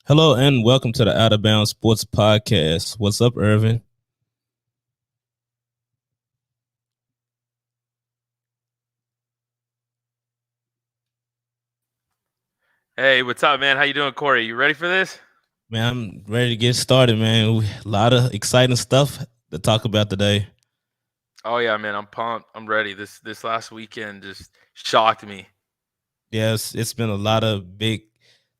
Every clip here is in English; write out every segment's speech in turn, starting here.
Hello and welcome to the Out of Bounds Sports Podcast. What's up, Irvin? Hey, what's up, man? How you doing, Corey? You ready for this? Man, I'm ready to get started, man. A lot of exciting stuff to talk about today. Oh yeah, man, I'm pumped. I'm ready. This last weekend just shocked me. Yes, it's been a lot of big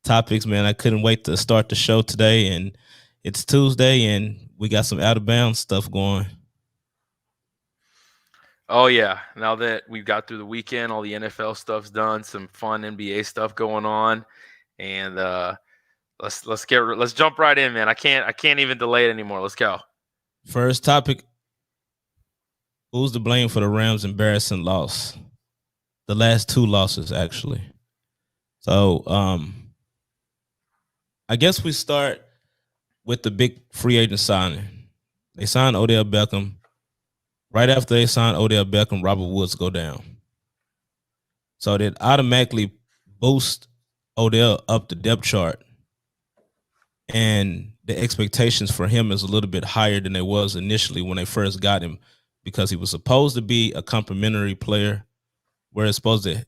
topics, man. I couldn't wait to start the show today, and it's Tuesday, and we got some out of bounds stuff going. Oh yeah, now that we've got through the weekend, all the NFL stuff's done, some fun NBA stuff going on, and let's jump right in, man. I can't even delay it anymore. Let's go. First topic: who's to blame for the Rams' embarrassing loss? The last two losses, actually. So, I guess we start with the big free agent signing. They signed Odell Beckham. Right after they signed Odell Beckham, Robert Woods go down. So that automatically boost Odell up the depth chart. And the expectations for him is a little bit higher than they was initially when they first got him, because he was supposed to be a complimentary player, where it's supposed to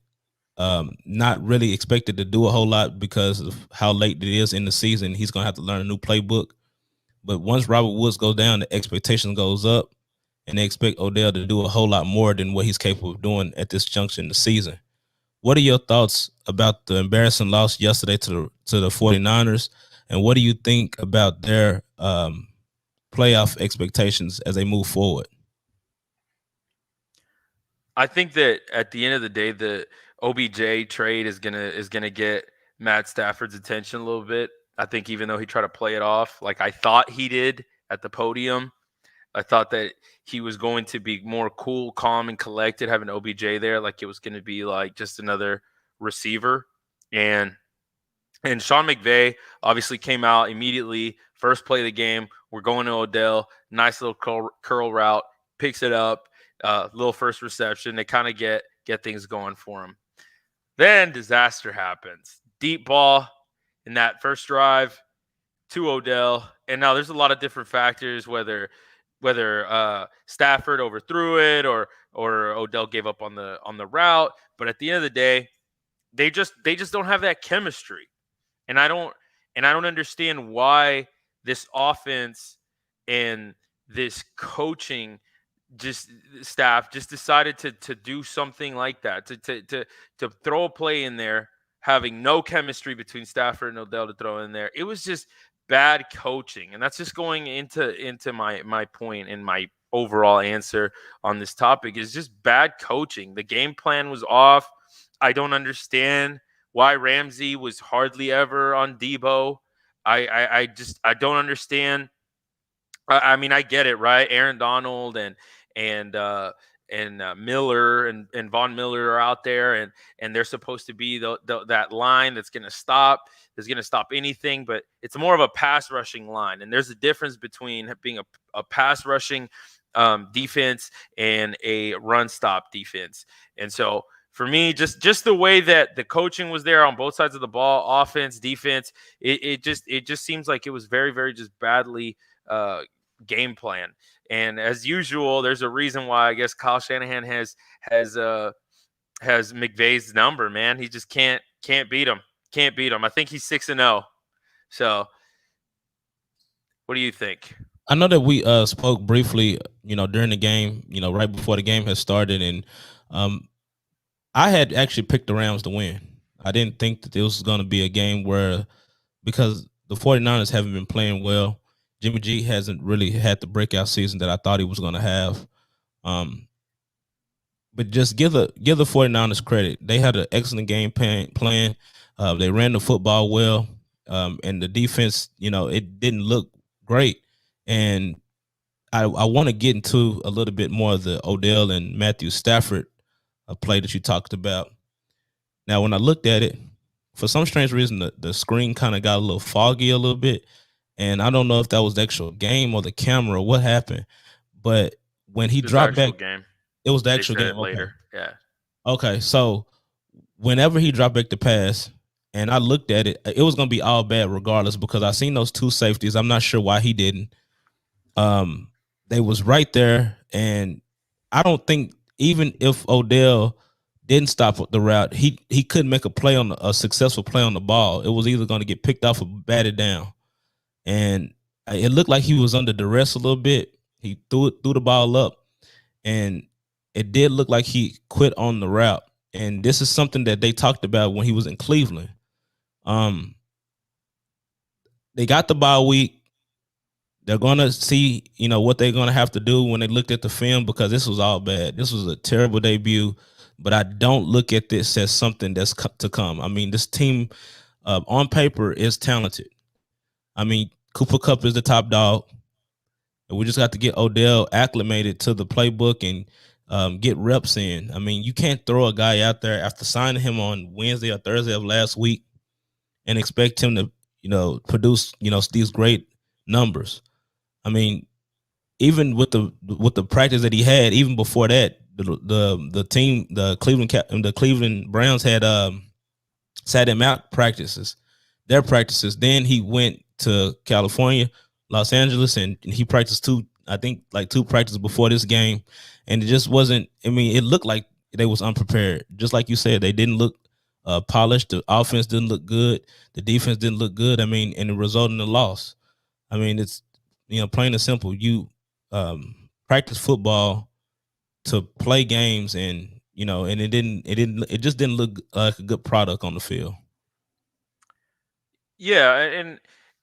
not really expected to do a whole lot because of how late it is in the season. He's going to have to learn a new playbook. But once Robert Woods goes down, the expectation goes up, and they expect Odell to do a whole lot more than what he's capable of doing at this junction in the season. What are your thoughts about the embarrassing loss yesterday to the 49ers, and what do you think about their playoff expectations as they move forward? I think that at the end of the day, the OBJ trade is gonna get Matt Stafford's attention a little bit. I think even though he tried to play it off like I thought he did at the podium, I thought that he was going to be more cool, calm, and collected having OBJ there, like it was going to be like just another receiver. And and Sean McVay obviously came out immediately, first play of the game. We're going to Odell, nice little curl route, picks it up, little first reception. They kind of get things going for him. Then disaster happens. Deep ball in that first drive to Odell. And now there's a lot of different factors, whether Stafford overthrew it or Odell gave up on the route. But at the end of the day, they just don't have that chemistry. And I don't understand why this offense and this coaching just staff just decided to do something like that, to throw a play in there having no chemistry between Stafford and Odell to throw in there. It was just bad coaching, and that's just going into my point and my overall answer on this topic is just bad coaching. The game plan was off. I don't understand why Ramsey was hardly ever on Debo. I don't understand. I mean, I get it, right? Aaron Donald and Miller and Von Miller are out there, and they're supposed to be that line that's going to stop anything. But it's more of a pass rushing line, and there's a difference between being a pass rushing defense and a run stop defense. And so for me, just the way that the coaching was there on both sides of the ball, offense, defense, it just seems like it was very, very just badly game plan. And as usual, there's a reason why I guess Kyle Shanahan has McVay's number. Man, he just can't beat him. Can't beat him. I think he's 6-0. So, what do you think? I know that we spoke briefly, during the game, right before the game had started, and I had actually picked the Rams to win. I didn't think that this was going to be a game where, because the 49ers haven't been playing well, Jimmy G hasn't really had the breakout season that I thought he was going to have. Um, but just give the 49ers credit. They had an excellent game plan. They ran the football well, and the defense, it didn't look great. And I want to get into a little bit more of the Odell and Matthew Stafford play that you talked about. Now, when I looked at it, for some strange reason, the screen kind of got a little foggy a little bit. And I don't know if that was the actual game or the camera or what happened. But when he It was the dropped back, actual game. it was the They actual said game. it Okay. later. Yeah. Okay. So whenever he dropped back the pass and I looked at it. It was going to be all bad regardless because I seen those two safeties. I'm not sure why he didn't. They was right there, and I don't think even if Odell didn't stop the route, he couldn't make a successful play on the ball. It was either going to get picked off or batted down, and it looked like he was under duress a little bit. He threw the ball up, and it did look like he quit on the route. And this is something that they talked about when he was in Cleveland. Um, they got the bye week. They're gonna see, what they're gonna have to do when they looked at the film because this was all bad. This was a terrible debut, but I don't look at this as something that's to come. I mean, this team on paper is talented. I mean, Cooper Kupp is the top dog. And we just got to get Odell acclimated to the playbook and get reps in. I mean, you can't throw a guy out there after signing him on Wednesday or Thursday of last week and expect him to, produce, these great numbers. I mean, even with the practice that he had, even before that, the team, the Cleveland Browns had sat him out their practices. Then he went to California, Los Angeles, and he practiced two practices before this game, and it just wasn't. I mean, it looked like they was unprepared. Just like you said, they didn't look polished. The offense didn't look good. The defense didn't look good. I mean, and it resulted in a loss. I mean, it's plain and simple. You practice football to play games, and and it just didn't look like a good product on the field. Yeah,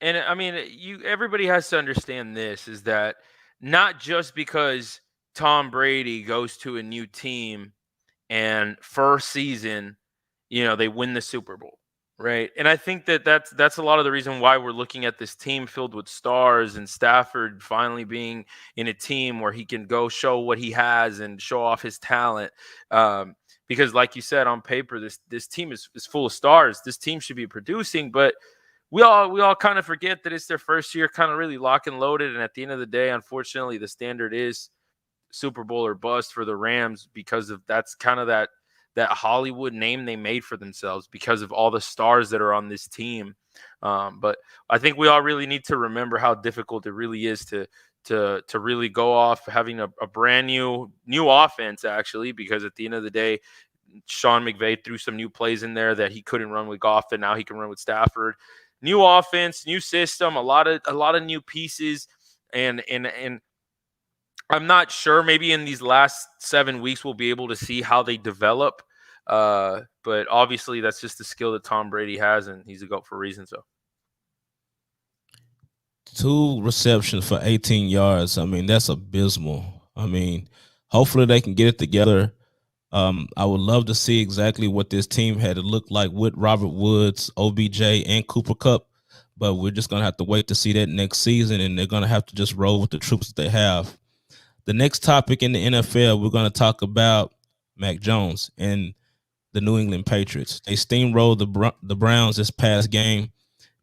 and I mean, everybody has to understand this is that not just because Tom Brady goes to a new team and first season, they win the Super Bowl, right? And I think that's a lot of the reason why we're looking at this team filled with stars and Stafford finally being in a team where he can go show what he has and show off his talent. Because, like you said, on paper, this team is full of stars. This team should be producing, but we all kind of forget that it's their first year, kind of really lock and loaded. And at the end of the day, unfortunately, the standard is Super Bowl or bust for the Rams because of that's kind of that Hollywood name they made for themselves because of all the stars that are on this team. But I think we all really need to remember how difficult it really is to really go off having a brand new offense, actually, because at the end of the day, Sean McVay threw some new plays in there that he couldn't run with Goff, and now he can run with Stafford. New offense, new system, a lot of new pieces, and I'm not sure. Maybe in these last 7 weeks we'll be able to see how they develop. But obviously that's just the skill that Tom Brady has, and he's a GOAT for a reason. So 2 receptions for 18 yards. I mean, that's abysmal. I mean, hopefully they can get it together. I would love to see exactly what this team had to look like with Robert Woods, OBJ, and Cooper Kupp, but we're just going to have to wait to see that next season, and they're going to have to just roll with the troops that they have. The next topic in the NFL, we're going to talk about Mac Jones and the New England Patriots. They steamrolled the Browns this past game.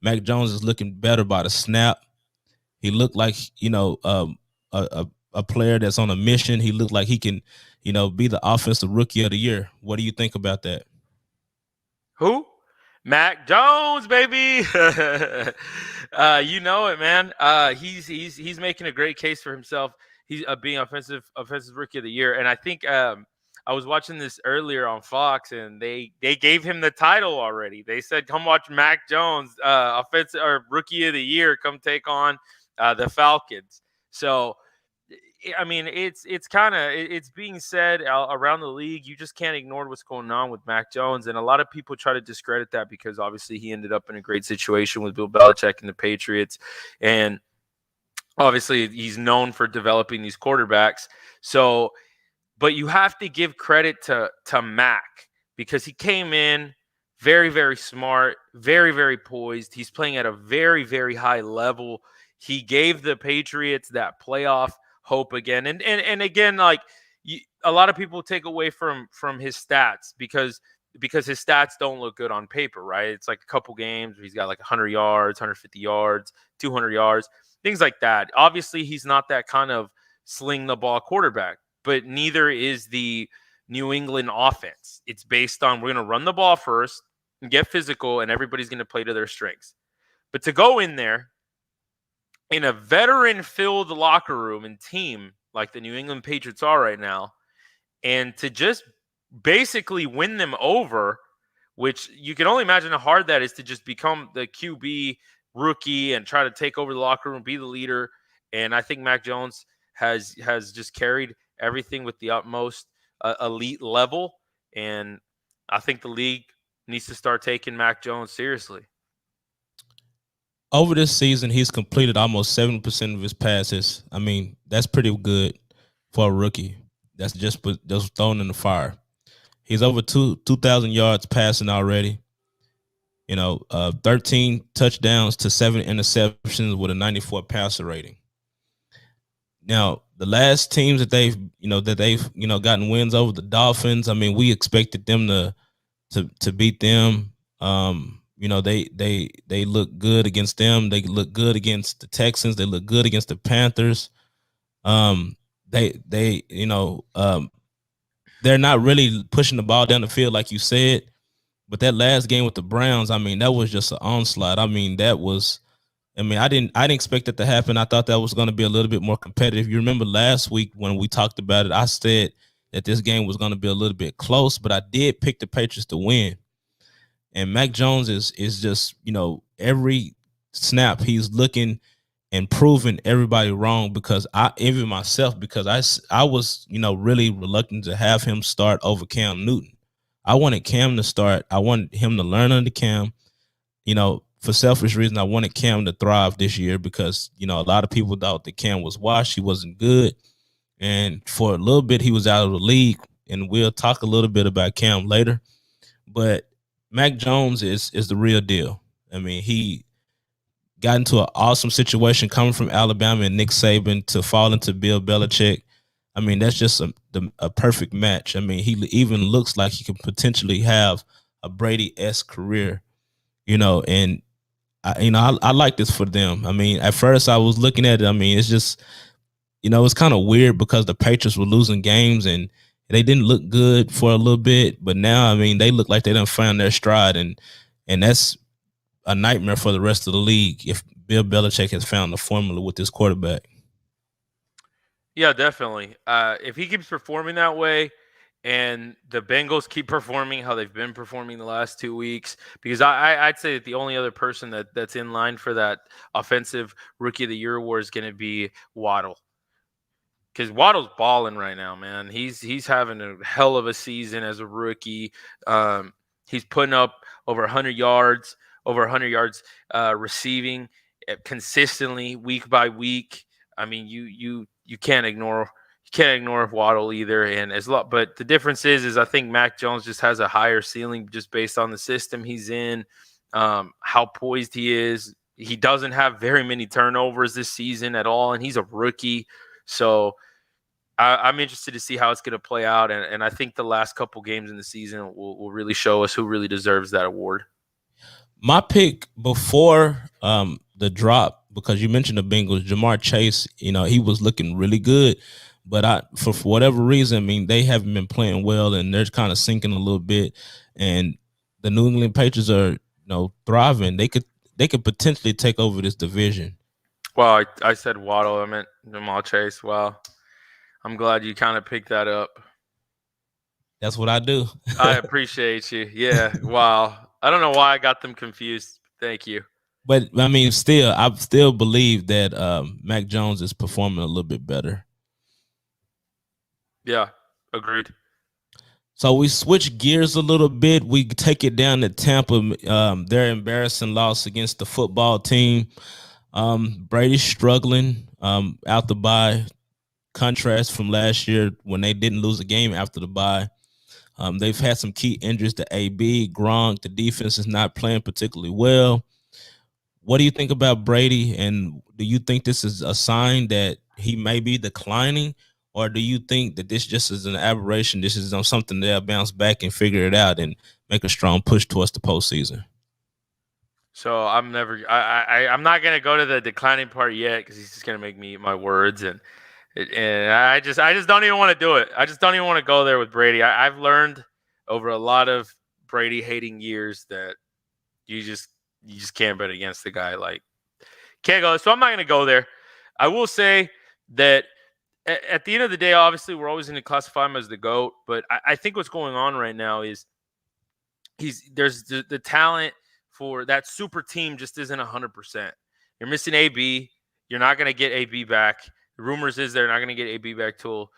Mac Jones is looking better by the snap. He looked like, a player that's on a mission. He looked like he can, be the offensive rookie of the year. What do you think about that? who? Mac Jones, baby. You know it, man. He's making a great case for himself. He's being offensive rookie of the year, and I think I was watching this earlier on Fox, and they gave him the title already. They said, "Come watch Mac Jones, offensive or rookie of the year. Come take on the Falcons." So, I mean, it's being said around the league. You just can't ignore what's going on with Mac Jones, and a lot of people try to discredit that because obviously he ended up in a great situation with Bill Belichick and the Patriots, and obviously he's known for developing these quarterbacks. So, but you have to give credit to Mac because he came in very, very smart, very, very poised. He's playing at a very, very high level. He gave the Patriots that playoff hope again. And again, like a lot of people take away from his stats because his stats don't look good on paper, right? It's like a couple games where he's got like 100 yards, 150 yards, 200 yards, things like that. Obviously, he's not that kind of sling the ball quarterback, but neither is the New England offense. It's based on we're going to run the ball first. and get physical, and everybody's going to play to their strengths. But to go in there in a veteran-filled locker room and team like the New England Patriots are right now, and to just basically win them over, which you can only imagine how hard that is to just become the QB rookie and try to take over the locker room, be the leader. And I think Mac Jones has just carried everything with the utmost elite level. And I think the league needs to start taking Mac Jones seriously. Over this season, he's completed almost 70% of his passes. I mean, that's pretty good for a rookie. That's just thrown in the fire. He's over 2,000 yards passing already. 13 touchdowns to 7 interceptions with a 94 passer rating. Now, the last teams that they've gotten wins over, the Dolphins. I mean, we expected them to beat them. They look good against them. They look good against the Texans. They look good against the Panthers. They're not really pushing the ball down the field like you said. But that last game with the Browns, I mean, that was just an onslaught. I mean, I didn't expect that to happen. I thought that was going to be a little bit more competitive. You remember last week when we talked about it, I said that this game was going to be a little bit close, but I did pick the Patriots to win. And Mac Jones is just, every snap he's looking and proving everybody wrong, because I envy myself, because I was, really reluctant to have him start over Cam Newton. I wanted Cam to start. I wanted him to learn under Cam. For selfish reasons, I wanted Cam to thrive this year because, a lot of people thought that Cam was washed. He wasn't good. And for a little bit, he was out of the league. And we'll talk a little bit about Cam later. But Mac Jones is the real deal. I mean, he got into an awesome situation coming from Alabama and Nick Saban to fall into Bill Belichick. I mean, that's just a perfect match. I mean, he even looks like he could potentially have a Brady-esque career, and I like this for them. I mean, at first I was looking at it. I mean, it's just, it's kind of weird because the Patriots were losing games and they didn't look good for a little bit. But now, I mean, they look like they done found their stride, and that's a nightmare for the rest of the league if Bill Belichick has found the formula with this quarterback. Yeah, definitely. If he keeps performing that way, and the Bengals keep performing how they've been performing the last 2 weeks, because I'd say that the only other person that's in line for that offensive Rookie of the Year award is going to be Waddle. Because Waddle's balling right now, man. He's having a hell of a season as a rookie. He's putting up over 100 yards receiving consistently week by week. I mean, you can't ignore Waddle either. And but the difference is I think Mac Jones just has a higher ceiling just based on the system he's in, how poised he is. He doesn't have very many turnovers this season at all, and he's a rookie. So I'm interested to see how it's going to play out, and I think the last couple games in the season will really show us who really deserves that award. My pick before the drop, because you mentioned the Bengals, Jamar Chase, he was looking really good, but for whatever reason, I mean, they haven't been playing well, and they're kind of sinking a little bit. And the New England Patriots are, thriving. They could potentially take over this division. Well, I said Waddle. I meant Jamar Chase. Wow. I'm glad you kind of picked that up. That's what I do. I appreciate you. Yeah. Wow. I don't know why I got them confused. Thank you. But I mean, I still believe that Mac Jones is performing a little bit better. Yeah, agreed. So we switch gears a little bit. We take it down to Tampa. Their embarrassing loss against the football team. Brady's struggling out the bye. Contrast from last year when they didn't lose a game after the bye. They've had some key injuries to AB, Gronk. The defense is not playing particularly well. What do you think about Brady? And do you think this is a sign that he may be declining? Or do you think that this just is an aberration? This is something they'll bounce back and figure it out and make a strong push towards the postseason? So I'm not going to go to the declining part yet because he's just going to make me eat my words. And I just don't even want to do it. I just don't even want to go there with Brady. I've learned over a lot of Brady hating years that you just can't bet against the guy. Like, can't go. So I'm not going to go there. I will say that at the end of the day, obviously, we're always going to classify him as the GOAT. But I think what's going on right now is there's the talent for that super team just isn't 100%. You're missing AB. You're not going to get AB back. The rumors is they're not going to get AB back till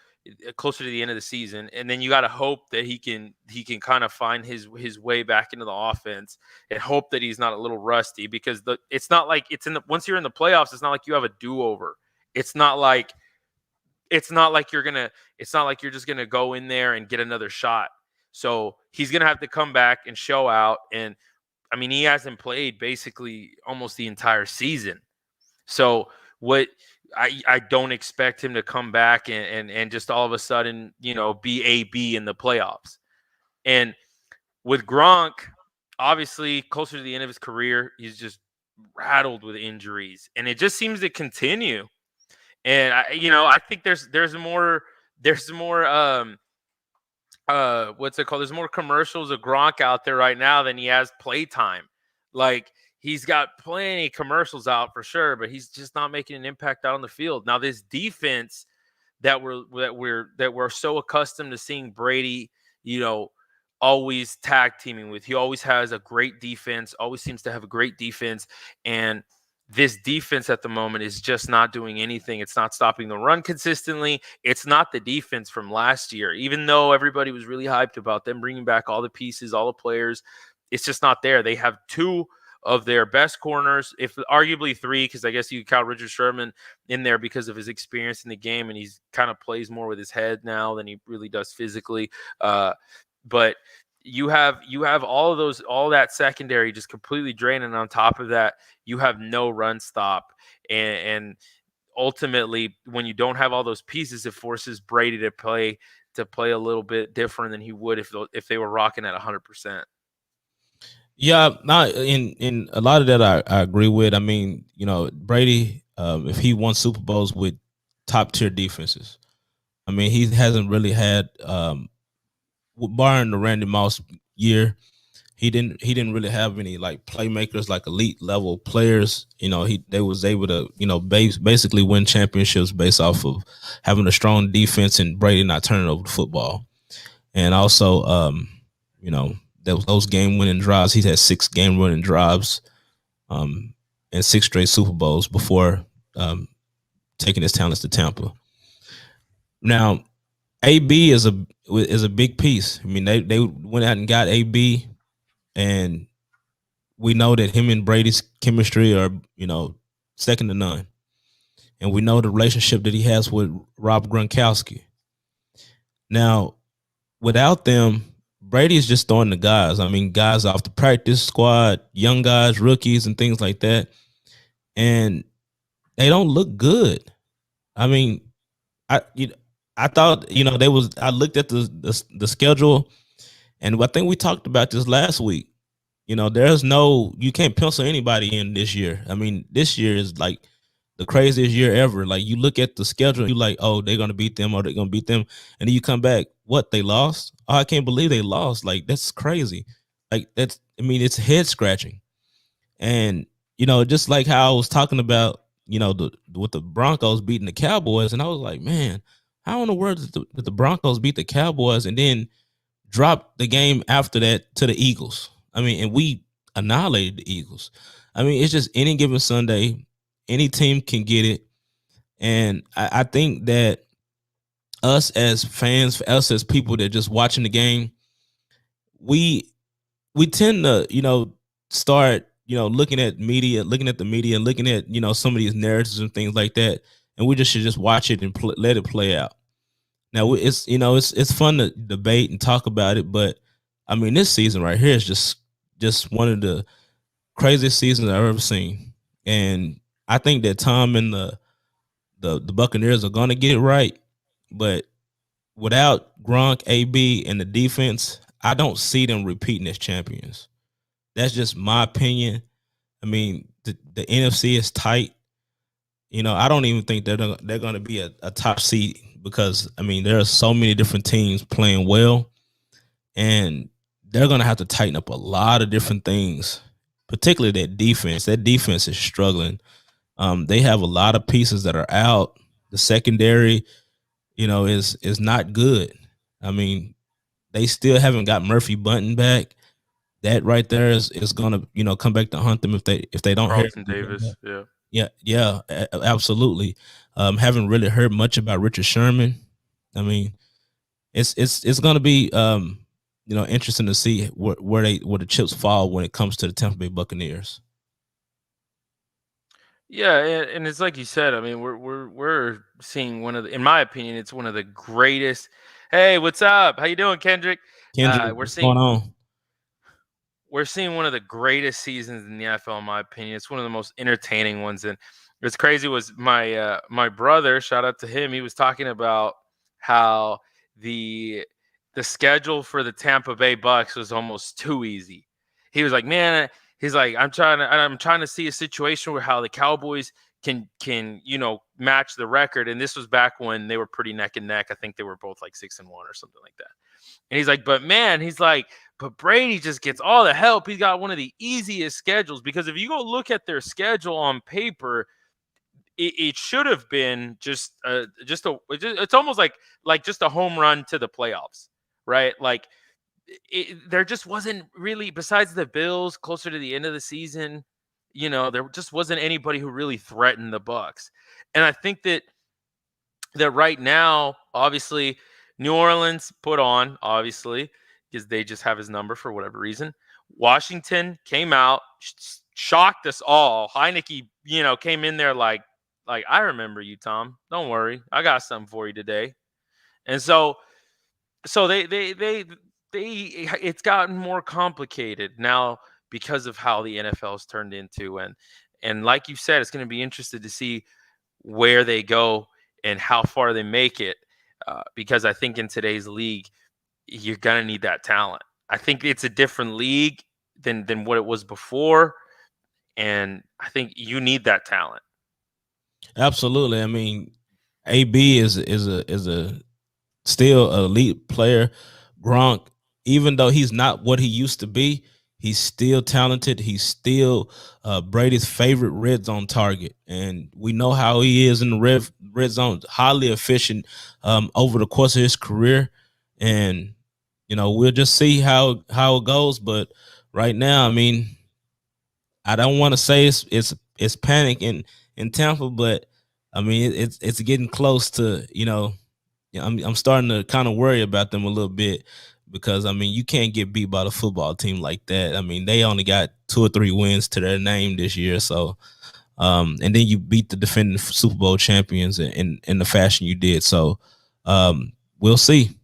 closer to the end of the season, and then you got to hope that he can kind of find his way back into the offense, and hope that he's not a little rusty, because it's not like once you're in the playoffs, it's not like you have a do-over. It's not like you're just gonna go in there and get another shot. So he's gonna have to come back and show out. And I mean, he hasn't played basically almost the entire season. So what I don't expect him to come back and just all of a sudden, be AB in the playoffs. And with Gronk, obviously closer to the end of his career, he's just rattled with injuries, and it just seems to continue. And I think there's more what's it called? There's more commercials of Gronk out there right now than he has playtime. Like, he's got plenty of commercials out for sure, but he's just not making an impact out on the field. Now, this defense that we're so accustomed to seeing Brady, always tag teaming with. He always has a great defense, always seems to have a great defense. And this defense at the moment is just not doing anything. It's not stopping the run consistently. It's not the defense from last year, even though everybody was really hyped about them bringing back all the pieces, all the players. It's just not there. They have two of their best corners, if arguably three, because I guess you count Richard Sherman in there because of his experience in the game, and he's kind of plays more with his head now than he really does physically. But you have all that secondary just completely drained, and on top of that, you have no run stop. And ultimately, when you don't have all those pieces, it forces Brady to play a little bit different than he would if they were rocking at 100%. Yeah, in a lot of that I agree with. I mean, Brady, if he won Super Bowls with top tier defenses, I mean, he hasn't really had, barring the Randy Moss year, he didn't really have any like playmakers, like elite level players. They was able to basically win championships based off of having a strong defense and Brady not turning over the football, and also those game winning drives. He's had 6 game winning drives, and 6 straight Super Bowls before taking his talents to Tampa. Now, AB is a big piece. I mean, they went out and got AB, and we know that him and Brady's chemistry are second to none, and we know the relationship that he has with Rob Gronkowski. Now, without them, Brady is just throwing the guys. I mean, guys off the practice squad, young guys, rookies, and things like that, and they don't look good. I mean, I thought I looked at the schedule, and I think we talked about this last week. You can't pencil anybody in this year. I mean, this year is like the craziest year ever. Like, you look at the schedule, you like, oh, they're gonna beat them, or they're gonna beat them, and then you come back, what, they lost? Oh, I can't believe they lost. Like, that's crazy. Like, it's head scratching. And just like how I was talking about, with the Broncos beating the Cowboys, and I was like, man, how in the world did the Broncos beat the Cowboys and then drop the game after that to the Eagles? I mean, and we annihilated the Eagles. I mean, it's just any given Sunday, any team can get it. And I think that us as fans, us as people that just watching the game, we tend to, start, looking at the media, looking at, some of these narratives and things like that. And we should just watch it and let it play out. Now, it's fun to debate and talk about it, but I mean, this season right here is just one of the craziest seasons I've ever seen. And I think that Tom and the Buccaneers are going to get it right, but without Gronk, AB, and the defense, I don't see them repeating as champions. That's just my opinion. I mean, the NFC is tight. I don't even think they're going to be a top seed, because I mean, there are so many different teams playing well, and they're going to have to tighten up a lot of different things, particularly that defense. That defense is struggling. They have a lot of pieces that are out. The secondary, is not good. I mean, they still haven't got Murphy Bunton back. That right there is gonna come back to haunt them if they don't hear. Carlton Davis, yeah. Yeah, yeah, absolutely. Haven't really heard much about Richard Sherman. I mean, it's gonna be interesting to see where the chips fall when it comes to the Tampa Bay Buccaneers. Yeah, and it's like you said. I mean, we're seeing one of the, in my opinion, it's one of the greatest. Hey, what's up? How you doing, Kendrick? Kendrick, We're what's going on? one of the greatest seasons in the NFL, in my opinion. It's one of the most entertaining ones, and what's crazy was my brother. Shout out to him. He was talking about how the the schedule for the Tampa Bay Bucks was almost too easy. He was like, man, he's like, I'm trying to see a situation where how the Cowboys can match the record, and this was back when they were pretty neck and neck. I think they were both like 6-1 or something like that. And he's like, but man, he's like, but Brady just gets all the help. He's got one of the easiest schedules because if you go look at their schedule on paper, it should have been it's almost like just a home run to the playoffs, right? Like there just wasn't really, besides the Bills closer to the end of the season, there just wasn't anybody who really threatened the Bucks. And I think that right now, obviously, New Orleans put on, obviously, because they just have his number for whatever reason. Washington came out, shocked us all. Heineke, came in there like I remember you, Tom. Don't worry, I got something for you today. And so it's gotten more complicated now because of how the NFL has turned into, and like you said, it's going to be interested to see where they go and how far they make it, because I think in today's league, you're going to need that talent. I think it's a different league than what it was before, and I think you need that talent. Absolutely. I mean, AB is a still an elite player. Gronk, even though he's not what he used to be, he's still talented. He's still Brady's favorite red zone target, and we know how he is in the red zone. Highly efficient over the course of his career, and we'll just see how it goes. But right now, I mean, I don't want to say it's panic in Tampa, but I mean it's getting close to I'm starting to kind of worry about them a little bit because I mean you can't get beat by the football team like that. I mean they only got 2 or 3 wins to their name this year, so and then you beat the defending Super Bowl champions in the fashion you did. So we'll see.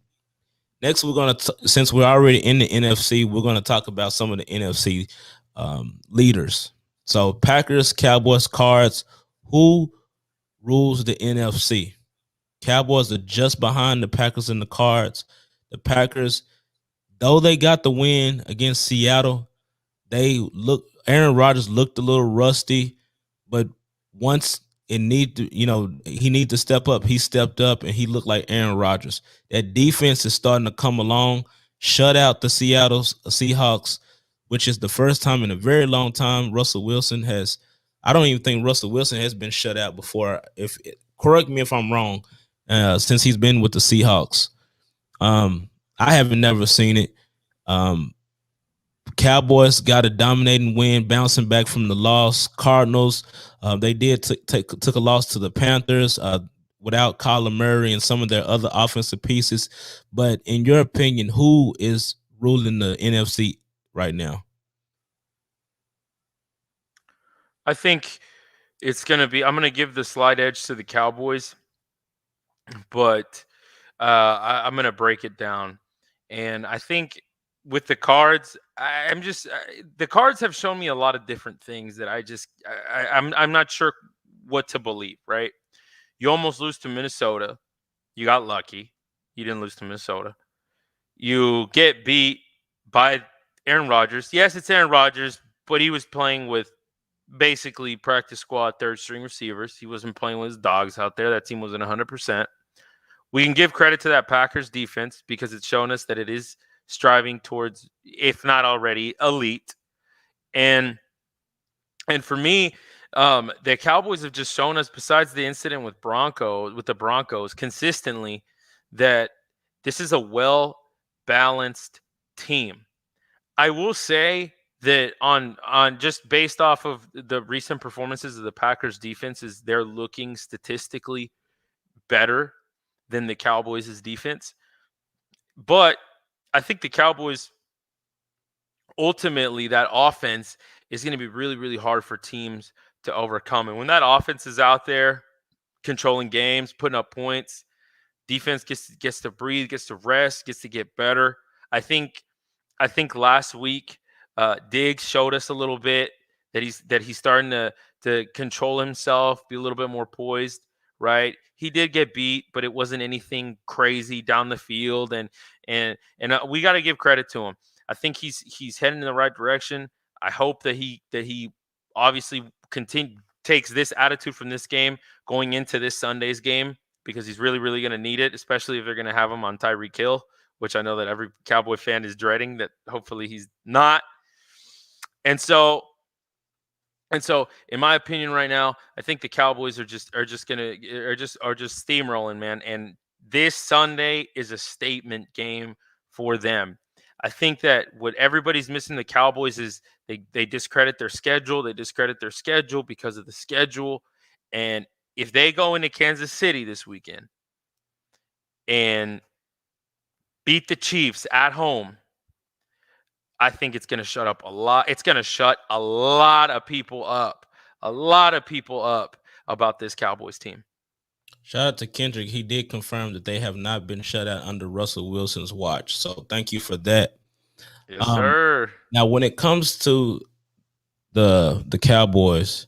Next, we're gonna since we're already in the NFC, we're gonna talk about some of the NFC leaders. So Packers, Cowboys, Cards. Who rules the NFC? Cowboys are just behind the Packers and the Cards. The Packers, though they got the win against Seattle, Aaron Rodgers looked a little rusty, but once he need to step up. He stepped up and he looked like Aaron Rodgers. That defense is starting to come along, shut out the Seattle Seahawks, which is the first time in a very long time I don't even think Russell Wilson has been shut out before. Correct me if I'm wrong, since he's been with the Seahawks. I haven't never seen it. Cowboys got a dominating win, bouncing back from the loss. Cardinals, they did took a loss to the Panthers without Kyler Murray and some of their other offensive pieces. But in your opinion, who is ruling the NFC right now? I think it's going to be, I'm going to give the slight edge to the Cowboys, but I'm going to break it down. And I think with the Cards, the Cards have shown me a lot of different things that I'm not sure what to believe, right? You almost lose to Minnesota. You got lucky. You didn't lose to Minnesota. You get beat by Aaron Rodgers. Yes, it's Aaron Rodgers, but he was playing with basically practice squad third string receivers. He wasn't playing with his dogs out there. That team wasn't 100%. We can give credit to that Packers defense because it's shown us that it is striving towards, if not already, elite. And for me, the Cowboys have just shown us, besides the incident with the Broncos, consistently that this is a well balanced team. I will say that on just based off of the recent performances of the Packers defenses, they're looking statistically better than the Cowboys' defense. But I think the Cowboys, ultimately, that offense is going to be really, really hard for teams to overcome. And when that offense is out there controlling games, putting up points, defense gets to breathe, gets to rest, gets to get better. I think last week, Diggs showed us a little bit that he's starting to control himself, be a little bit more poised. Right, he did get beat, but it wasn't anything crazy down the field, and we got to give credit to him. I think he's heading in the right direction. I hope that he obviously takes this attitude from this game going into this Sunday's game, because he's really, really going to need it, especially if they're going to have him on Tyreek Hill, which I know that every Cowboy fan is dreading, that hopefully he's not. And so, in my opinion, right now, I think the Cowboys are just steamrolling, man. And this Sunday is a statement game for them. I think that what everybody's missing the Cowboys is they discredit their schedule. They discredit their schedule because of the schedule. And if they go into Kansas City this weekend and beat the Chiefs at home, I think it's going to shut up a lot. It's going to shut a lot of people up about this Cowboys team. Shout out to Kendrick. He did confirm that they have not been shut out under Russell Wilson's watch. So thank you for that. Yes, sir. Now, when it comes to the Cowboys,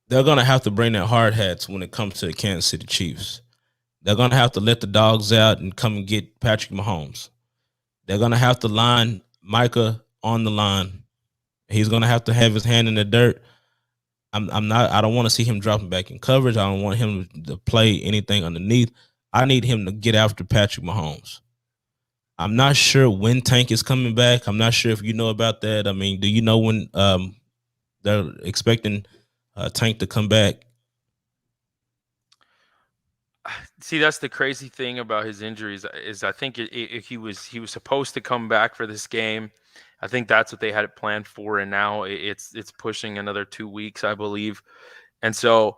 they're going to have to bring their hard hats when it comes to the Kansas City Chiefs. They're going to have to let the dogs out and come and get Patrick Mahomes. They're going to have to line Micah on the line. He's going to have his hand in the dirt. I don't want to see him dropping back in coverage. I don't want him to play anything underneath. I need him to get after Patrick Mahomes. I'm not sure when Tank is coming back. I'm not sure if you know about that. I mean, do you know when they're expecting Tank to come back? See, that's the crazy thing about his injuries is I think he was supposed to come back for this game. I think that's what they had it planned for, and now it's pushing another 2 weeks, I believe. And so,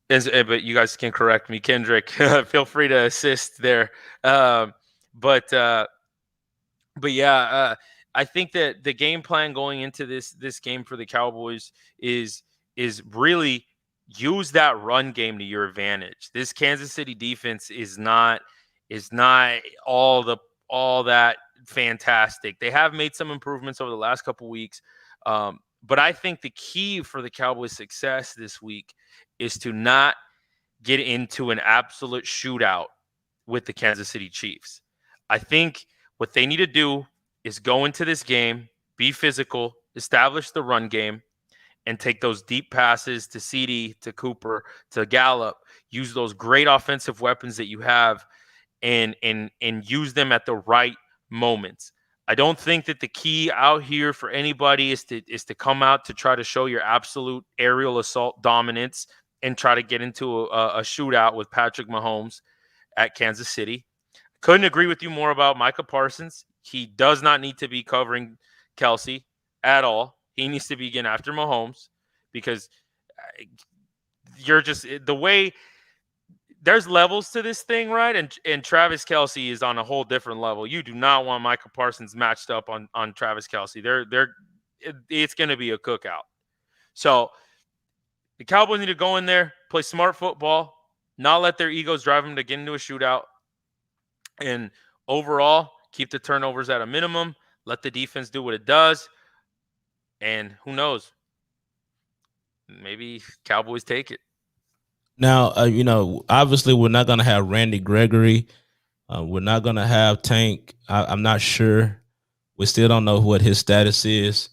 but you guys can correct me, Kendrick. Feel free to assist there. But yeah, I think that the game plan going into this game for the Cowboys is really use that run game to your advantage. This Kansas City defense is not all that fantastic. They have made some improvements over the last couple weeks, but I think the key for the Cowboys' success this week is to not get into an absolute shootout with the Kansas City Chiefs. I think what they need to do is go into this game, be physical, establish the run game, and take those deep passes to CD, to Cooper, to Gallup. Use those great offensive weapons that you have, and use them at the right moments. I don't think that the key out here for anybody is to come out to try to show your absolute aerial assault dominance and try to get into a shootout with Patrick Mahomes at Kansas City. Couldn't agree with you more about Micah Parsons. He does not need to be covering Kelsey at all. He needs to be getting after Mahomes, because you're just the way there's levels to this thing, right? And Travis Kelsey is on a whole different level. You do not want Micah Parsons matched up on Travis Kelsey. It's going to be a cookout. So the Cowboys need to go in there, play smart football, not let their egos drive them to get into a shootout, and overall keep the turnovers at a minimum. Let the defense do what it does. And who knows? Maybe Cowboys take it. Now, obviously we're not going to have Randy Gregory. We're not going to have Tank. I'm not sure. We still don't know what his status is.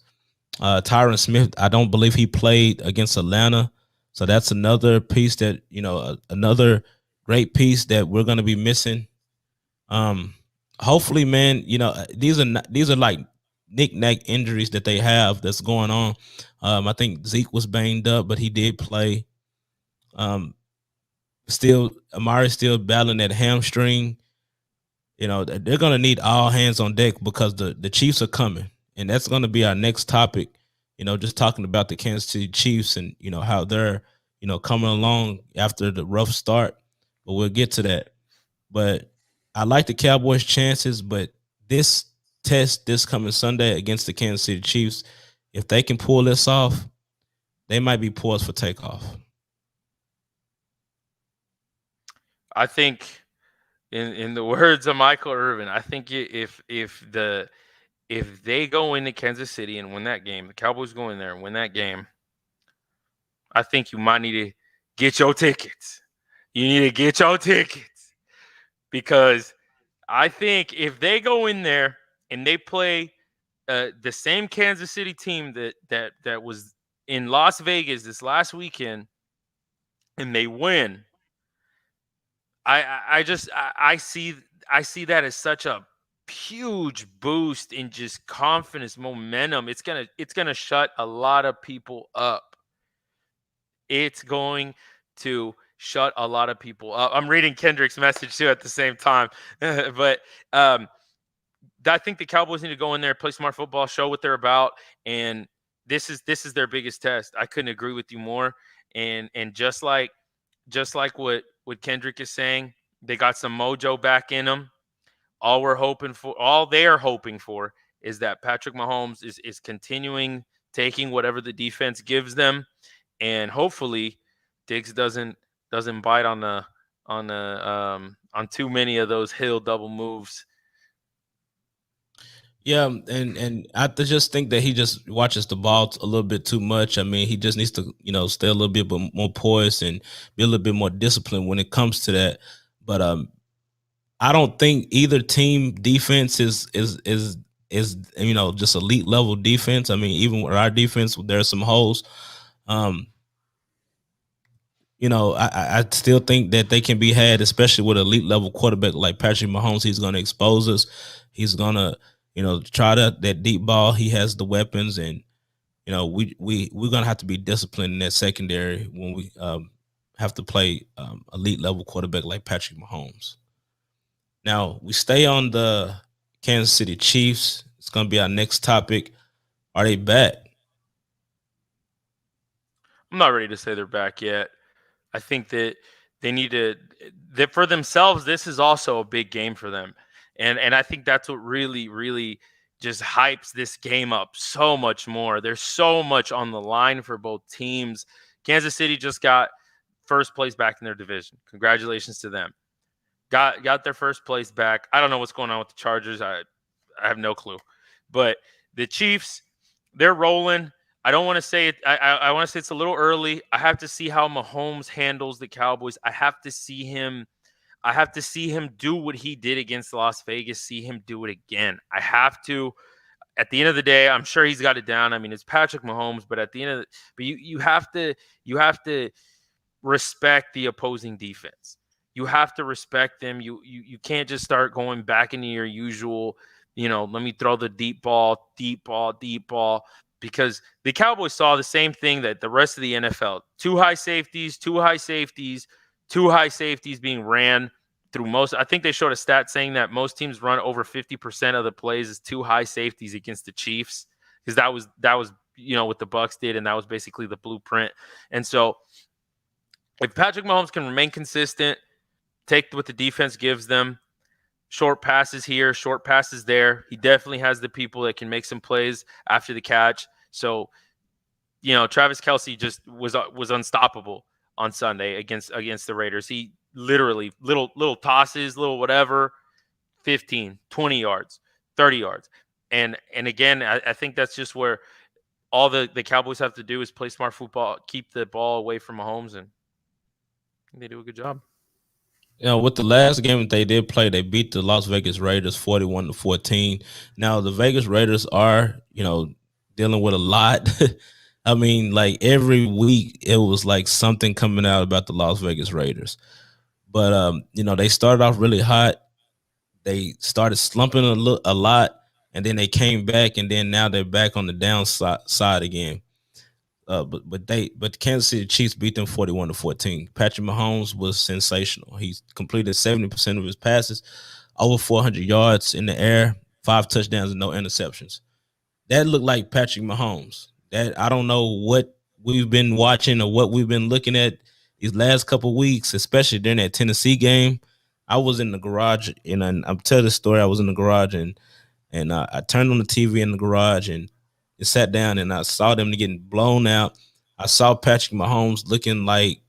Tyron Smith, I don't believe he played against Atlanta. So that's another piece that, another great piece that we're going to be missing. hopefully, man, these are like knick-knack injuries that they have that's going on. I think Zeke was banged up, but he did play. Um, still, Amari's still battling that hamstring. They're going to need all hands on deck because the Chiefs are coming, and that's going to be our next topic. Just talking about the Kansas City Chiefs and how they're coming along after the rough start, but we'll get to that. But I like the Cowboys' chances, but this test this coming Sunday against the Kansas City Chiefs, if they can pull this off, they might be poised for takeoff. I think, in the words of Michael Irvin, I think if they go into Kansas City and win that game, the Cowboys go in there and win that game, I think you might need to get your tickets. You need to get your tickets because I think if they go in there and they play the same Kansas City team that was in Las Vegas this last weekend and they win, I see that as such a huge boost in just confidence, momentum. It's gonna shut a lot of people up. It's going to shut a lot of people up. I'm reading Kendrick's message too at the same time, but I think the Cowboys need to go in there, play smart football, show what they're about, and this is their biggest test. I couldn't agree with you more. And just like what Kendrick is saying, they got some mojo back in them. All they are hoping for is that Patrick Mahomes is continuing taking whatever the defense gives them, and hopefully Diggs doesn't bite on too many of those hill double moves. Yeah, and I just think that he just watches the ball a little bit too much. I mean, he just needs to, stay a little bit more poised and be a little bit more disciplined when it comes to that. But I don't think either team defense is just elite level defense. I mean, even with our defense, there are some holes. Um, I still think that they can be had, especially with an elite level quarterback like Patrick Mahomes. He's going to expose us. He's going to, try that deep ball. He has the weapons, and we're going to have to be disciplined in that secondary when we have to play elite level quarterback like Patrick Mahomes. Now we stay on the Kansas City Chiefs. It's going to be our next topic. Are they back? I'm not ready to say they're back yet. I think that they need to that for themselves. This is also a big game for them, and I think that's what really just hypes this game up so much more. There's so much on the line for both teams. Kansas City just got first place back in their division. Congratulations to them. Got their first place back. I don't know what's going on with the Chargers. I have no clue, but the Chiefs, they're rolling. I don't want to say it. I want to say it's a little early. I have to see how Mahomes handles the Cowboys. I have to see him do what he did against Las Vegas. See him do it again. I have to. At the end of the day, I'm sure he's got it down. I mean, it's Patrick Mahomes, but at the end of but you have to respect the opposing defense. You have to respect them. You can't just start going back into your usual. Let me throw the deep ball, because the Cowboys saw the same thing that the rest of the NFL. Two high safeties being ran through most. I think they showed a stat saying that most teams run over 50% of the plays as two high safeties against the Chiefs, because that was what the Bucs did, and that was basically the blueprint. And so if Patrick Mahomes can remain consistent, take what the defense gives them, short passes here, short passes there. He definitely has the people that can make some plays after the catch. So, Travis Kelce just was unstoppable on Sunday against the Raiders. He literally little tosses, little whatever, 15, 20 yards, 30 yards. And again, I think that's just where all the Cowboys have to do is play smart football, keep the ball away from Mahomes, and they do a good job. With the last game that they did play, they beat the Las Vegas Raiders 41-14. Now the Vegas Raiders are, dealing with a lot. I mean, like every week it was like something coming out about the Las Vegas Raiders. But they started off really hot. They started slumping a lot, and then they came back, and then now they're back on the downside side again. But the Kansas City Chiefs beat them 41-14. Patrick Mahomes was sensational. He completed 70% of his passes, over 400 yards in the air, 5 touchdowns and no interceptions. That looked like Patrick Mahomes. That I don't know what we've been watching or what we've been looking at these last couple weeks, especially during that Tennessee game. I was in the garage, and I'm telling the story. I was in the garage, and I turned on the TV in the garage and sat down, and I saw them getting blown out. I saw Patrick Mahomes looking like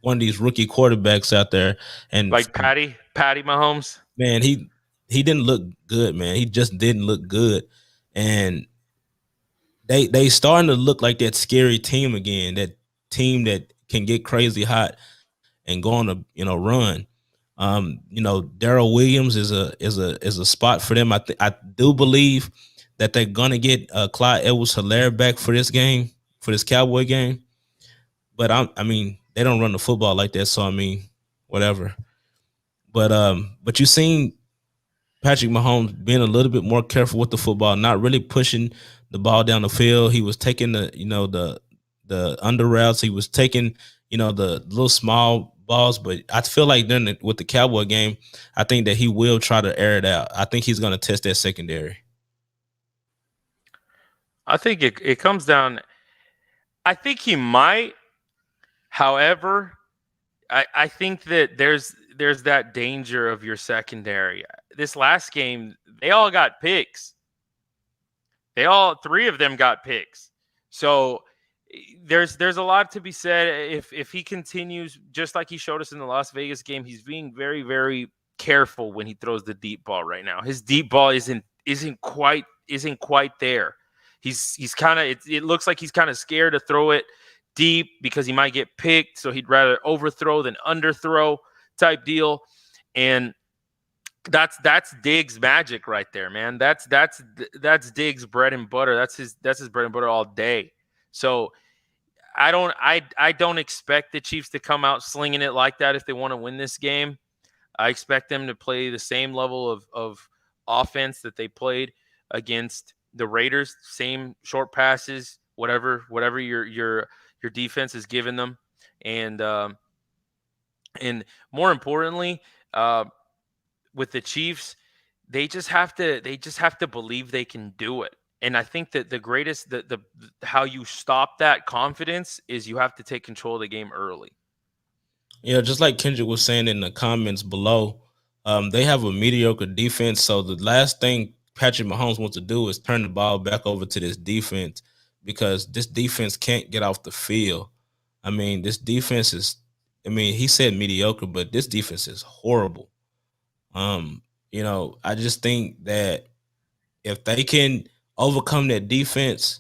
one of these rookie quarterbacks out there, and Like Patty Mahomes. man, he didn't look good, man. He just didn't look good, and they starting to look like that scary team again. That team that can get crazy hot and go on a run. Darrell Williams is a spot for them. I do believe that they're gonna get Clyde Edwards-Helaire back for this game, for this Cowboy game. But I mean, they don't run the football like that, so I mean, whatever. But you seen Patrick Mahomes being a little bit more careful with the football, not really pushing the ball down the field. He was taking the under routes. He was taking the little small balls. But I feel like then with the Cowboy game, I think that he will try to air it out. I think he's going to test that secondary. I think it comes down. I think he might. However, I think that there's that danger of your secondary. This last game, they all got picks. Three of them got picks. So there's a lot to be said. If he continues just like he showed us in the Las Vegas game, he's being very, very careful when he throws the deep ball right now. His deep ball isn't quite there. He's kind of it looks like he's kind of scared to throw it deep because he might get picked, so he'd rather overthrow than underthrow type deal. And that's Diggs' magic right there, man. That's Diggs' bread and butter. That's his bread and butter all day. So I don't expect the Chiefs to come out slinging it like that if they want to win this game. I expect them to play the same level of offense that they played against the Raiders. Same short passes, whatever your defense is giving them, and more importantly, with the Chiefs, they just have to believe they can do it. And I think that the greatest the how you stop that confidence is you have to take control of the game early. Yeah, just like Kendrick was saying in the comments below, they have a mediocre defense. So the last thing Patrick Mahomes wants to do is turn the ball back over to this defense because this defense can't get off the field. I mean, this defense is, I mean, he said mediocre, but this defense is horrible. I just think that if they can overcome that defense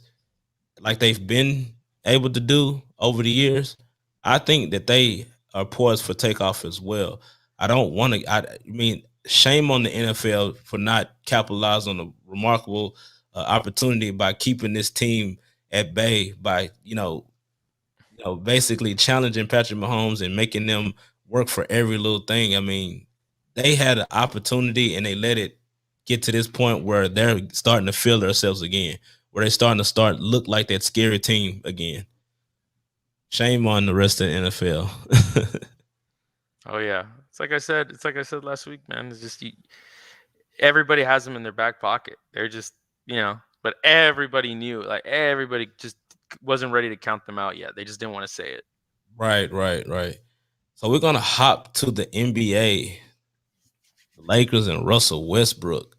like they've been able to do over the years, I think that they are poised for takeoff as well. I don't want to. I mean, shame on the NFL for not capitalizing on a remarkable opportunity by keeping this team at bay by basically challenging Patrick Mahomes and making them work for every little thing. I mean, they had an opportunity and they let it get to this point where they're starting to feel themselves again, where they're starting to look like that scary team again. Shame on the rest of the NFL. Oh yeah, it's like I said last week, man. It's just everybody has them in their back pocket. They're just but everybody knew, like everybody just wasn't ready to count them out yet. They just didn't want to say it. Right. So we're gonna hop to the NBA. The Lakers and Russell Westbrook.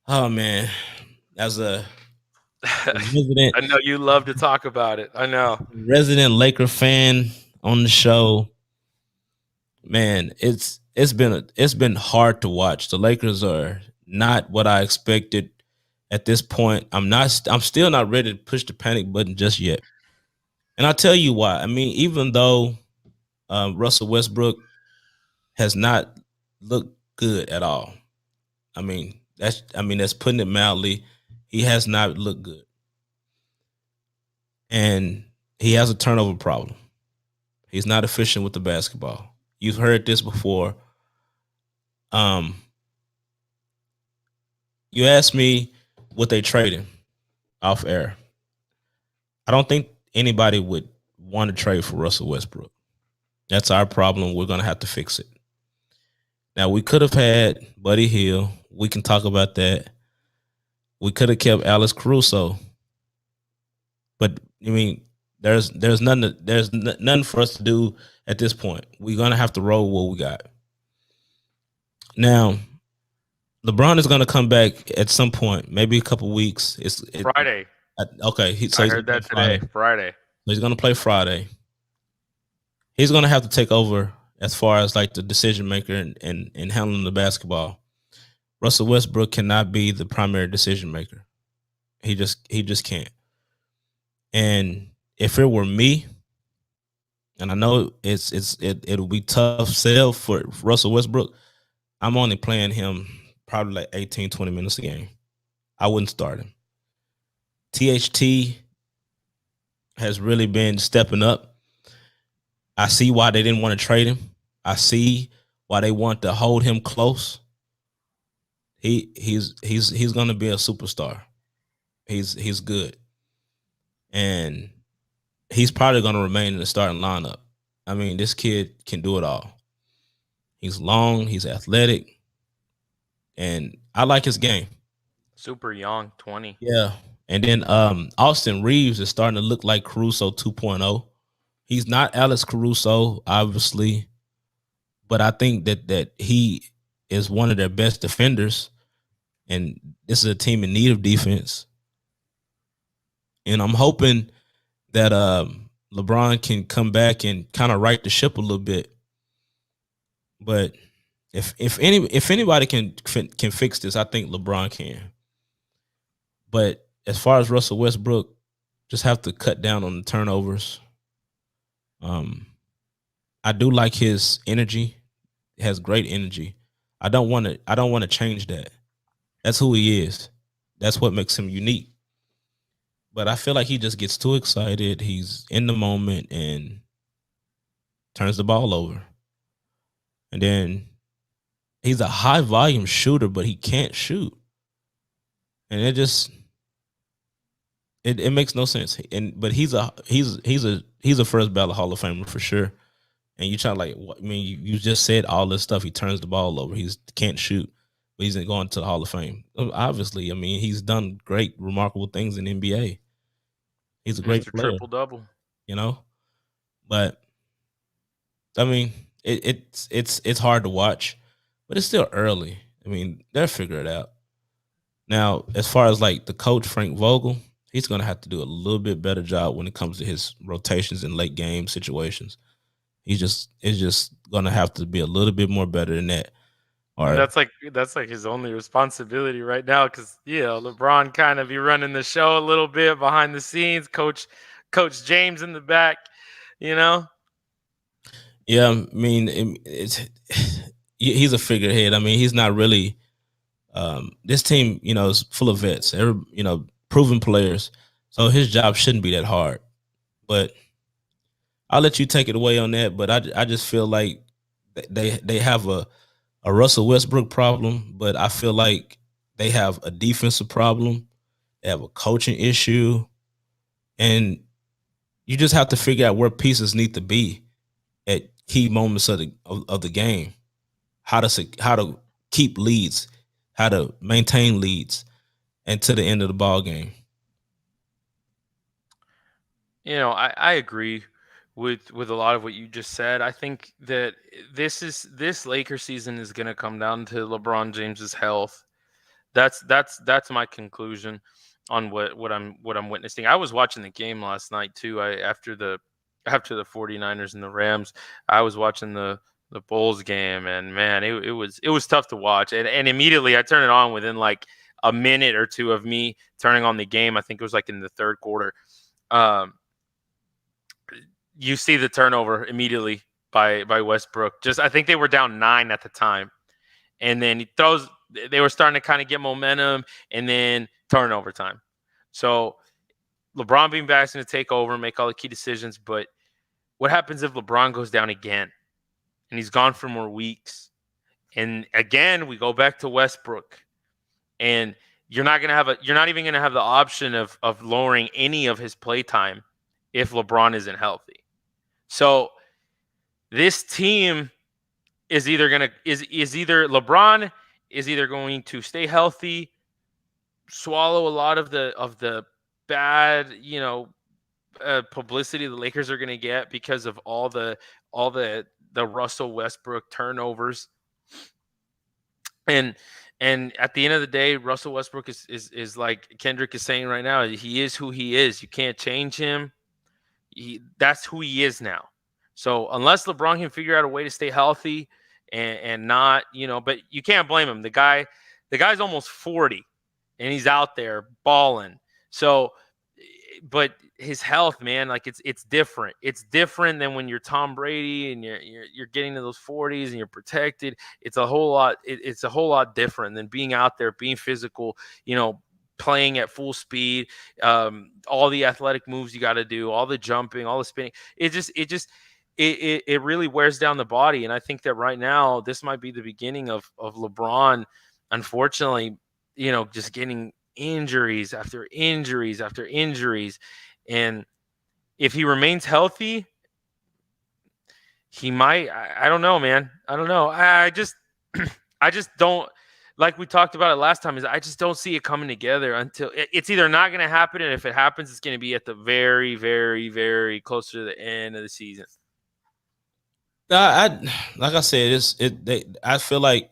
Oh man, as a resident, I know you love to talk about it. I know. Resident Laker fan on the show. Man, it's been hard to watch. The Lakers are not what I expected at this point. I'm still not ready to push the panic button just yet. And I'll tell you why. I mean, even though Russell Westbrook has not looked good at all. That's putting it mildly. He has not looked good. And he has a turnover problem. He's not efficient with the basketball. You've heard this before. You asked me would they trade him off air. I don't think anybody would want to trade for Russell Westbrook. That's our problem. We're gonna have to fix it. Now we could have had Buddy Hill. We can talk about that. We could have kept Alex Caruso, but I mean, there's nothing for us to do at this point. We're gonna have to roll what we got. Now, LeBron is gonna come back at some point, maybe a couple weeks. Friday. Okay. I heard that today. Friday. So he's gonna play Friday. He's gonna have to take over as far as like the decision maker and handling the basketball. Russell Westbrook cannot be the primary decision maker. He just can't. And if it were me, and I know it'll be tough sell for Russell Westbrook, I'm only playing him probably like 18, 20 minutes a game. I wouldn't start him. THT has really been stepping up. I see why they didn't want to trade him. I see why they want to hold him close. He's going to be a superstar. He's good. And he's probably going to remain in the starting lineup. I mean, this kid can do it all. He's long, he's athletic, and I like his game. Super young, 20. Yeah. And then Austin Reeves is starting to look like Caruso 2.0. He's not Alex Caruso, obviously, but I think that he is one of their best defenders, and this is a team in need of defense. And I'm hoping that LeBron can come back and kind of right the ship a little bit. But if anybody can fix this, I think LeBron can. But as far as Russell Westbrook, just have to cut down on the turnovers. I do like his energy. He has great energy. I don't want to change that. That's who he is. That's what makes him unique. But I feel like he just gets too excited. He's in the moment and turns the ball over. And then he's a high volume shooter, but he can't shoot. And it makes no sense. But he's a first ballot Hall of Famer for sure. And you try like, I mean, you just said all this stuff. He turns the ball over. He can't shoot, but he's going to the Hall of Fame. Obviously, I mean, he's done great, remarkable things in the NBA. He's a great player, triple-double, you know. But I mean, it's hard to watch, but it's still early. I mean, they'll figure it out. Now, as far as like the coach Frank Vogel, he's going to have to do a little bit better job when it comes to his rotations in late game situations. It's just going to have to be a little bit more better than that. Or that's like his only responsibility right now, because LeBron kind of be running the show a little bit behind the scenes, Coach James in the back, Yeah, I mean, he's a figurehead. I mean, he's not really. This team, is full of vets, proven players. So his job shouldn't be that hard. But I'll let you take it away on that. But I just feel like they have a Russell Westbrook problem, but I feel like they have a defensive problem. They have a coaching issue, and you just have to figure out where pieces need to be at key moments of the game. How to keep leads, how to maintain leads, and to the end of the ball game. I agree with a lot of what you just said. I think that this Lakers season is going to come down to LeBron James's health. That's my conclusion on what I'm witnessing. I was watching the game last night too. After the 49ers and the Rams, I was watching the Bulls game, and man, it was tough to watch. And immediately I turned it on within like a minute or two of me turning on the game. I think it was like in the third quarter. You see the turnover immediately by Westbrook. I think they were down 9 at the time. And then he throws, they were starting to kind of get momentum, and then turnover time. So LeBron being back is going to take over and make all the key decisions. But what happens if LeBron goes down again and he's gone for more weeks? And again, we go back to Westbrook. and you're not even gonna have the option of lowering any of his play time if LeBron isn't healthy. So this team is either LeBron is either going to stay healthy, swallow a lot of the bad, publicity the Lakers are going to get because of all the Russell Westbrook turnovers, and at the end of the day, Russell Westbrook is like Kendrick is saying right now. He is who he is. You can't change him. That's who he is now. So unless LeBron can figure out a way to stay healthy and not, but you can't blame him. The guy's almost 40 and he's out there balling. So, but his health, man, like it's different. It's different than when you're Tom Brady and you're getting to those 40s and you're protected. It's a whole lot. It's a whole lot different than being out there, being physical, playing at full speed, all the athletic moves you got to do, all the jumping, all the spinning. It really wears down the body. And I think that right now, this might be the beginning of LeBron, unfortunately, just getting injuries after injuries after injuries. And if he remains healthy, he might, I don't know, man. I don't know. I just don't, like we talked about it last time, is I just don't see it coming together until it's either not going to happen. And if it happens, it's going to be at the very, very, very close to the end of the season. Like I said, I feel like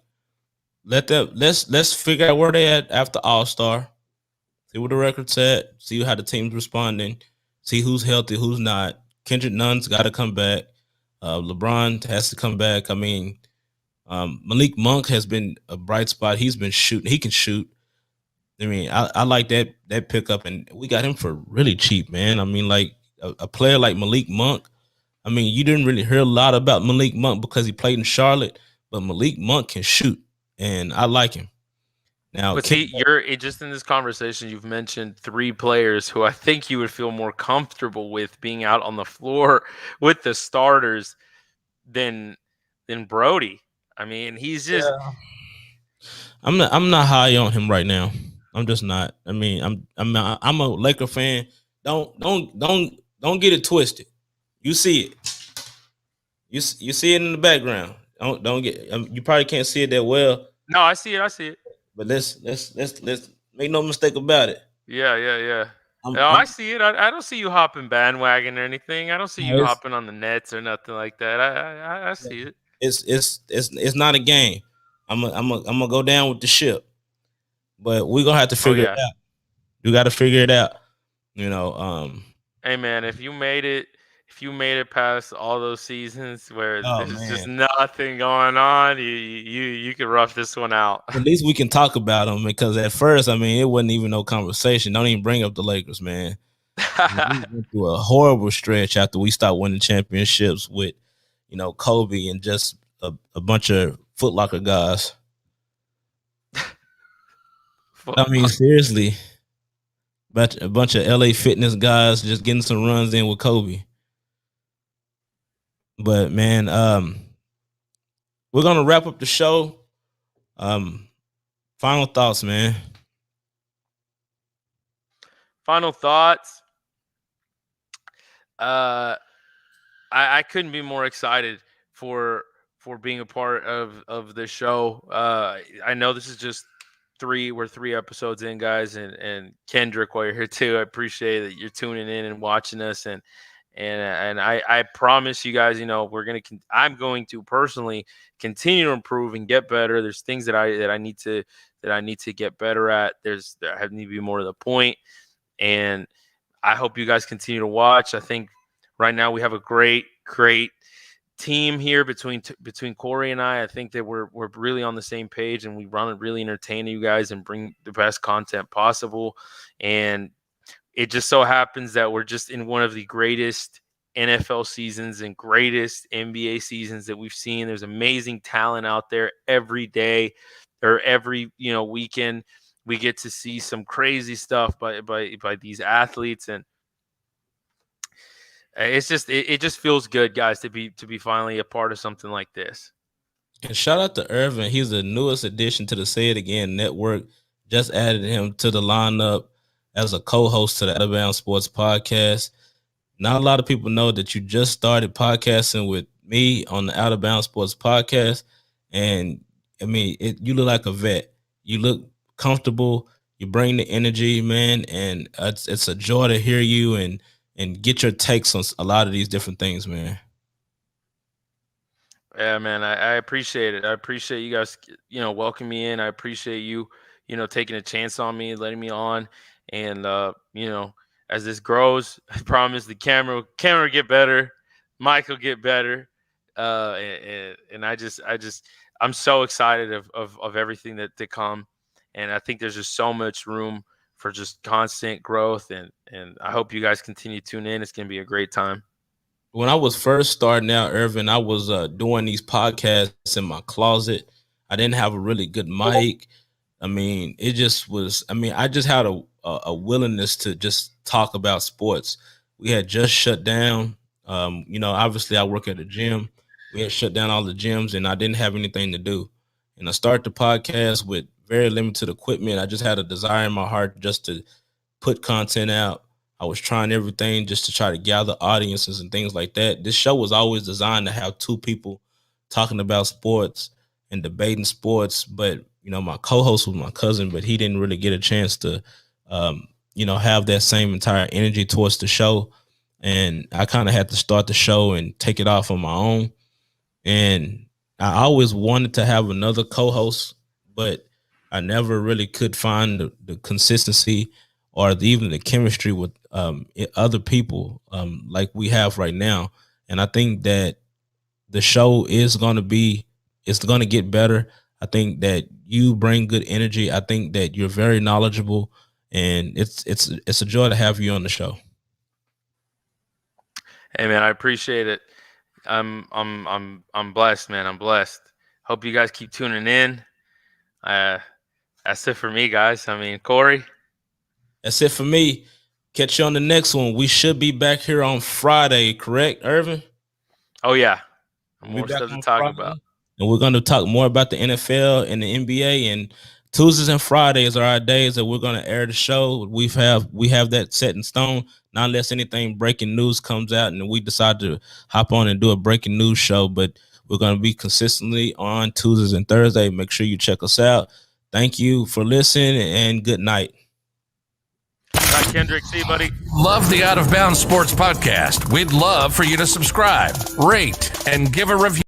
let's figure out where they at after All-Star. See what the record's at. See how the team's responding. See who's healthy, who's not. Kendrick Nunn's got to come back. LeBron has to come back. I mean, Malik Monk has been a bright spot. He's been shooting. He can shoot. I mean, I like that pickup, and we got him for really cheap, man. I mean, like a player like Malik Monk. I mean, you didn't really hear a lot about Malik Monk because he played in Charlotte, but Malik Monk can shoot, and I like him. Now, but see, you're just in this conversation, you've mentioned 3 players who I think you would feel more comfortable with being out on the floor with the starters than Brody. I mean, he's just. Yeah. I'm not high on him right now. I'm just not. I mean, I'm a Laker fan. Don't get it twisted. You see it. You see it in the background. Don't get. You probably can't see it that well. No, I see it. But let's make no mistake about it. Yeah. I see it. I don't see you hopping bandwagon or anything. I don't see you hopping on the Nets or nothing like that. I see it. It's not a game. I'm gonna go down with the ship, but we're gonna have to figure it out. You got to figure it out. Hey man, if you made it past all those seasons where there's just nothing going on, you can rough this one out. At least we can talk about them, because at first, I mean, it wasn't even no conversation. Don't even bring up the Lakers, man. We went through a horrible stretch after we stopped winning championships with, Kobe and just a bunch of Foot Locker guys. I mean, seriously, a bunch of LA Fitness guys just getting some runs in with Kobe. But man, we're gonna wrap up the show. Final thoughts, man. Final thoughts. I couldn't be more excited for being a part of the show. I know this is just we're 3 episodes in, guys, and Kendrick, while you're here too, I appreciate that you're tuning in and watching us, and I promise you guys, I'm going to personally continue to improve and get better. There's things that I need to get better at. I need to be more to the point, and I hope you guys continue to watch. I think right now we have a great team here between Corey and I. I think that we're really on the same page, and we want to really entertain you guys and bring the best content possible. And it just so happens that we're just in one of the greatest NFL seasons and greatest NBA seasons that we've seen. There's amazing talent out there every day, or every weekend. We get to see some crazy stuff by these athletes, and it's just it just feels good, guys, to be finally a part of something like this. And shout out to Irvin. He's the newest addition to the Say It Again network. just added him to the lineup as a co-host to the Out of Bounds Sports Podcast. Not a lot of people know that you just started podcasting with me on the Out of Bounds Sports Podcast. And, I mean, you look like a vet. You look comfortable. You bring the energy, man. And it's a joy to hear you and get your takes on a lot of these different things, man. Yeah, man, I appreciate it. I appreciate you guys, welcoming me in. I appreciate you, taking a chance on me, letting me on. And, as this grows, I promise the camera will get better. Mike will get better. And I'm so excited of everything to come. And I think there's just so much room for just constant growth. And I hope you guys continue to tune in. It's going to be a great time. When I was first starting out, Irvin, I was doing these podcasts in my closet. I didn't have a really good mic. I mean, it just was. I mean, I just had a willingness to just talk about sports. We had just shut down. Obviously, I work at a gym. We had shut down all the gyms, and I didn't have anything to do. And I started the podcast with very limited equipment. I just had a desire in my heart just to put content out. I was trying everything just to try to gather audiences and things like that. This show was always designed to have two people talking about sports and debating sports. But, my co-host was my cousin, but he didn't really get a chance to, have that same entire energy towards the show. And I kind of had to start the show and take it off on my own. And I always wanted to have another co-host, but I never really could find the consistency or even the chemistry with other people like we have right now. And I think that the show is going to get better. I think that you bring good energy. I think that you're very knowledgeable, and it's a joy to have you on the show. Hey, man, I appreciate it. I'm blessed, man. I'm blessed. Hope you guys keep tuning in. That's it for me, guys. I mean, Corey. That's it for me. Catch you on the next one. We should be back here on Friday, correct, Irvin? Oh, yeah. More stuff to talk about. And we're going to talk more about the NFL and the NBA. And Tuesdays and Fridays are our days that we're going to air the show. We have that set in stone, not unless anything breaking news comes out and we decide to hop on and do a breaking news show. But we're going to be consistently on Tuesdays and Thursdays. Make sure you check us out. Thank you for listening, and good night. Bye, Kendrick. See you, buddy. Love the Out of Bounds Sports Podcast? We'd love for you to subscribe, rate, and give a review.